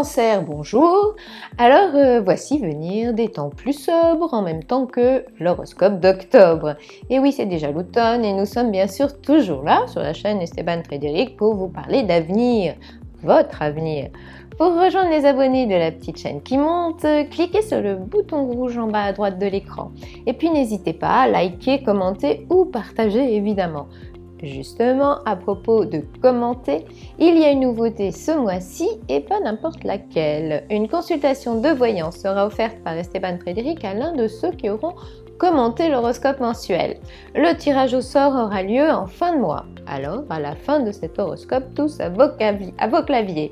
Cancer, bonjour. Alors voici venir des temps plus sobres en même temps que l'horoscope d'octobre. Et oui, c'est déjà l'automne et nous sommes bien sûr toujours là sur la chaîne Esteban Frédéric pour vous parler d'avenir, votre avenir. Pour rejoindre les abonnés de la petite chaîne qui monte, cliquez sur le bouton rouge en bas à droite de l'écran. Et puis n'hésitez pas à liker, commenter ou partager évidemment. Justement, à propos de commenter, il y a une nouveauté ce mois-ci et pas n'importe laquelle. Une consultation de voyance sera offerte par Esteban Frédéric à l'un de ceux qui auront commenté l'horoscope mensuel. Le tirage au sort aura lieu en fin de mois. Alors, à la fin de cet horoscope, tous à vos claviers.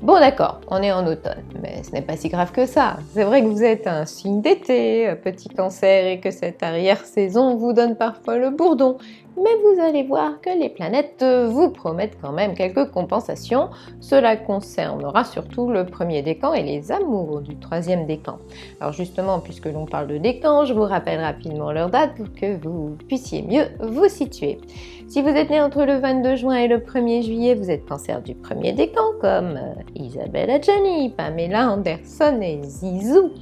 Bon d'accord, on est en automne, mais ce n'est pas si grave que ça. C'est vrai que vous êtes un signe d'été, petit cancer, et que cette arrière-saison vous donne parfois le bourdon. Mais vous allez voir que les planètes vous promettent quand même quelques compensations. Cela concernera surtout le premier décan et les amoureux du troisième décan. Alors justement, puisque l'on parle de décan, je vous rappelle rapidement leur date pour que vous puissiez mieux vous situer. Si vous êtes né entre le 22 juin et le 1er juillet, vous êtes cancer du premier décan, comme Isabelle Adjani, Pamela Anderson et Zizou.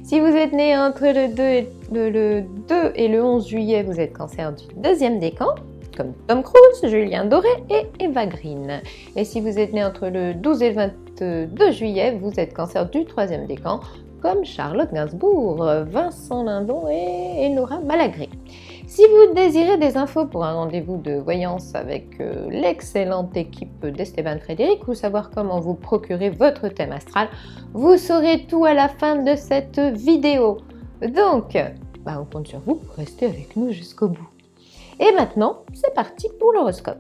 Si vous êtes né entre le 2 et le 11 juillet, vous êtes cancer du deuxième décan, comme Tom Cruise, Julien Doré et Eva Green. Et si vous êtes né entre le 12 et le 22 juillet, vous êtes cancer du troisième décan, comme Charlotte Gainsbourg, Vincent Lindon et Laura Malagré. Si vous désirez des infos pour un rendez-vous de voyance avec l'excellente équipe d'Esteban Frédéric ou savoir comment vous procurer votre thème astral, vous saurez tout à la fin de cette vidéo. Donc, on compte sur vous pour rester avec nous jusqu'au bout. Et maintenant, c'est parti pour l'horoscope.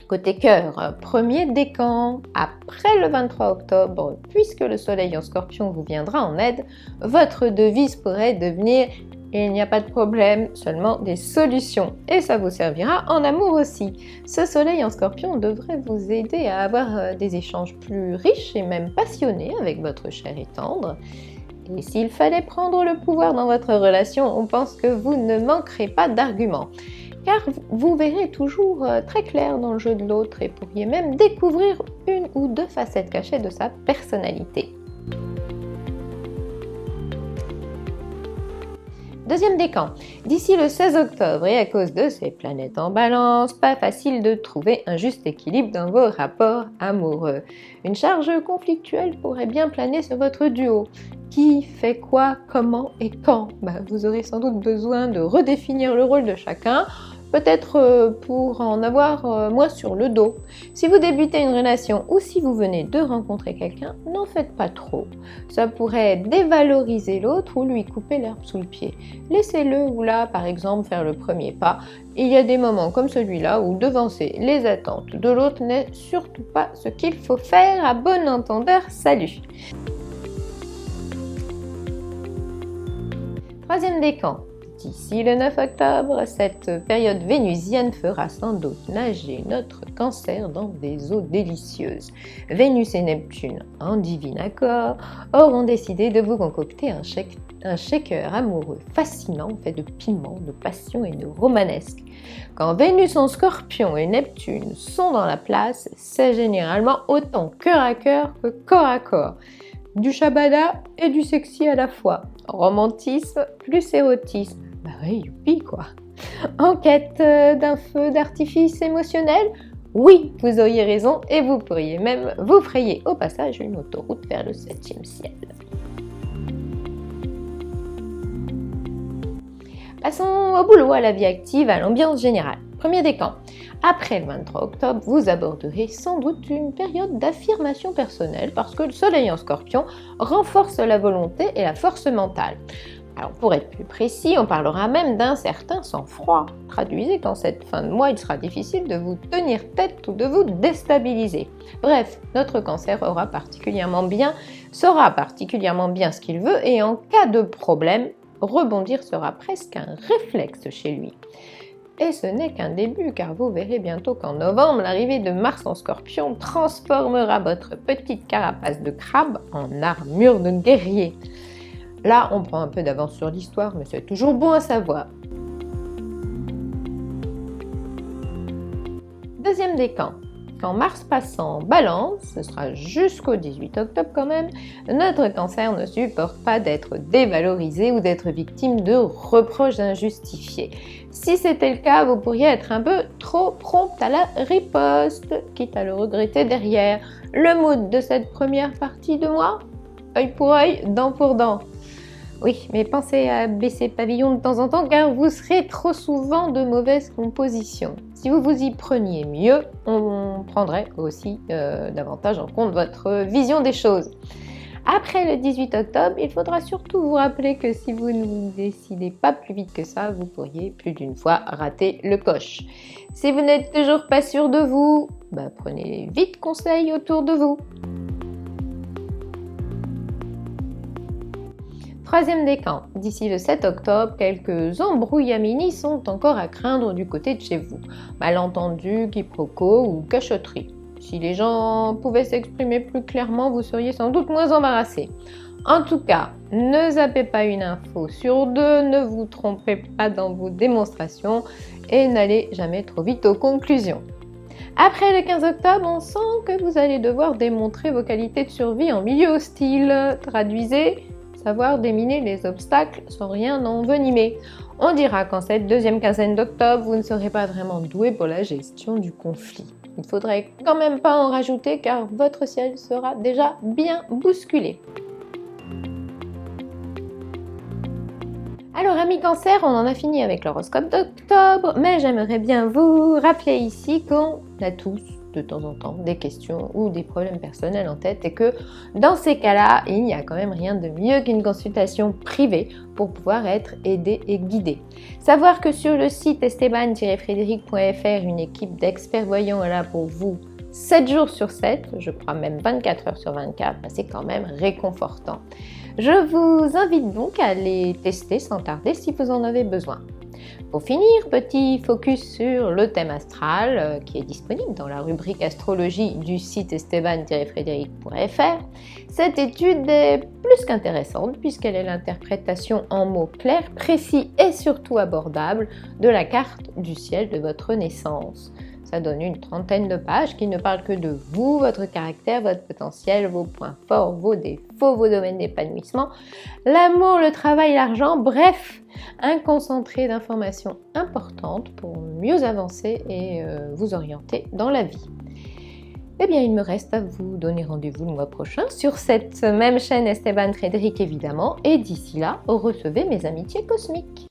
Côté cœur, premier décan, après le 23 octobre, puisque le soleil en scorpion vous viendra en aide, votre devise pourrait devenir « Il n'y a pas de problème, seulement des solutions » et ça vous servira en amour aussi. Ce soleil en scorpion devrait vous aider à avoir des échanges plus riches et même passionnés avec votre cher et tendre. Et s'il fallait prendre le pouvoir dans votre relation, on pense que vous ne manquerez pas d'arguments. Car vous verrez toujours très clair dans le jeu de l'autre et pourriez même découvrir une ou deux facettes cachées de sa personnalité. Deuxième décan, d'ici le 16 octobre et à cause de ces planètes en balance, pas facile de trouver un juste équilibre dans vos rapports amoureux. Une charge conflictuelle pourrait bien planer sur votre duo. Qui fait quoi, comment et quand? Vous aurez sans doute besoin de redéfinir le rôle de chacun, peut-être pour en avoir moins sur le dos. Si vous débutez une relation ou si vous venez de rencontrer quelqu'un, n'en faites pas trop. Ça pourrait dévaloriser l'autre ou lui couper l'herbe sous le pied. Laissez-le ou là, par exemple, faire le premier pas. Il y a des moments comme celui-là où devancer les attentes de l'autre n'est surtout pas ce qu'il faut faire. À bon entendeur, salut! Troisième décan. D'ici le 9 octobre, cette période vénusienne fera sans doute nager notre cancer dans des eaux délicieuses. Vénus et Neptune, en divin accord, auront décidé de vous concocter un shaker amoureux fascinant fait de piment, de passion et de romanesque. Quand Vénus en Scorpion et Neptune sont dans la place, c'est généralement autant cœur à cœur que corps à corps. Du shabada et du sexy à la fois. Romantisme plus érotisme. Youpi quoi. En quête d'un feu d'artifice émotionnel? Oui, vous auriez raison et vous pourriez même vous frayer au passage une autoroute vers le 7e ciel. Passons au boulot, à la vie active, à l'ambiance générale. Premier décan. Après le 23 octobre, vous aborderez sans doute une période d'affirmation personnelle parce que le soleil en scorpion renforce la volonté et la force mentale. Alors pour être plus précis, on parlera même d'un certain sang-froid. Traduisez qu'en cette fin de mois, il sera difficile de vous tenir tête ou de vous déstabiliser. Bref, notre cancer saura particulièrement bien ce qu'il veut et en cas de problème, rebondir sera presque un réflexe chez lui. Et ce n'est qu'un début, car vous verrez bientôt qu'en novembre, l'arrivée de Mars en Scorpion transformera votre petite carapace de crabe en armure de guerrier. Là, on prend un peu d'avance sur l'histoire, mais c'est toujours bon à savoir. Deuxième décan. Quand Mars passe en Balance, ce sera jusqu'au 18 octobre quand même, notre Cancer ne supporte pas d'être dévalorisé ou d'être victime de reproches injustifiés. Si c'était le cas, vous pourriez être un peu trop prompt à la riposte, quitte à le regretter derrière. Le mood de cette première partie de mois, œil pour œil, dent pour dent. Oui, mais pensez à baisser pavillon de temps en temps car vous serez trop souvent de mauvaise composition. Si vous vous y preniez mieux, on prendrait aussi davantage en compte votre vision des choses. Après le 18 octobre, il faudra surtout vous rappeler que si vous ne vous décidez pas plus vite que ça, vous pourriez plus d'une fois rater le coche. Si vous n'êtes toujours pas sûr de vous, prenez vite conseil autour de vous. Troisième décan, d'ici le 7 octobre, quelques embrouillamini sont encore à craindre du côté de chez vous. Malentendus, quiproquos ou cachotteries. Si les gens pouvaient s'exprimer plus clairement, vous seriez sans doute moins embarrassé. En tout cas, ne zappez pas une info sur deux, ne vous trompez pas dans vos démonstrations et n'allez jamais trop vite aux conclusions. Après le 15 octobre, on sent que vous allez devoir démontrer vos qualités de survie en milieu hostile. Traduisez, savoir déminer les obstacles sans rien envenimer. On dira qu'en cette deuxième quinzaine d'octobre, vous ne serez pas vraiment doué pour la gestion du conflit. Il ne faudrait quand même pas en rajouter car votre ciel sera déjà bien bousculé. Alors amis Cancer, on en a fini avec l'horoscope d'octobre, mais j'aimerais bien vous rappeler ici qu'on a tous de temps en temps des questions ou des problèmes personnels en tête et que dans ces cas-là, il n'y a quand même rien de mieux qu'une consultation privée pour pouvoir être aidé et guidé. Savoir que sur le site esteban-frédéric.fr, une équipe d'experts voyants est là pour vous 7 jours sur 7, je crois même 24 heures sur 24, c'est quand même réconfortant. Je vous invite donc à les tester sans tarder si vous en avez besoin. Pour finir, petit focus sur le thème astral qui est disponible dans la rubrique astrologie du site esteban-frédéric.fr. Cette étude est plus qu'intéressante puisqu'elle est l'interprétation en mots clairs, précis et surtout abordables de la carte du ciel de votre naissance. Ça donne une trentaine de pages qui ne parlent que de vous, votre caractère, votre potentiel, vos points forts, vos défauts, vos domaines d'épanouissement, l'amour, le travail, l'argent, bref, un concentré d'informations importantes pour mieux avancer et vous orienter dans la vie. Eh bien, il me reste à vous donner rendez-vous le mois prochain sur cette même chaîne Esteban Frédéric évidemment, et d'ici là, recevez mes amitiés cosmiques.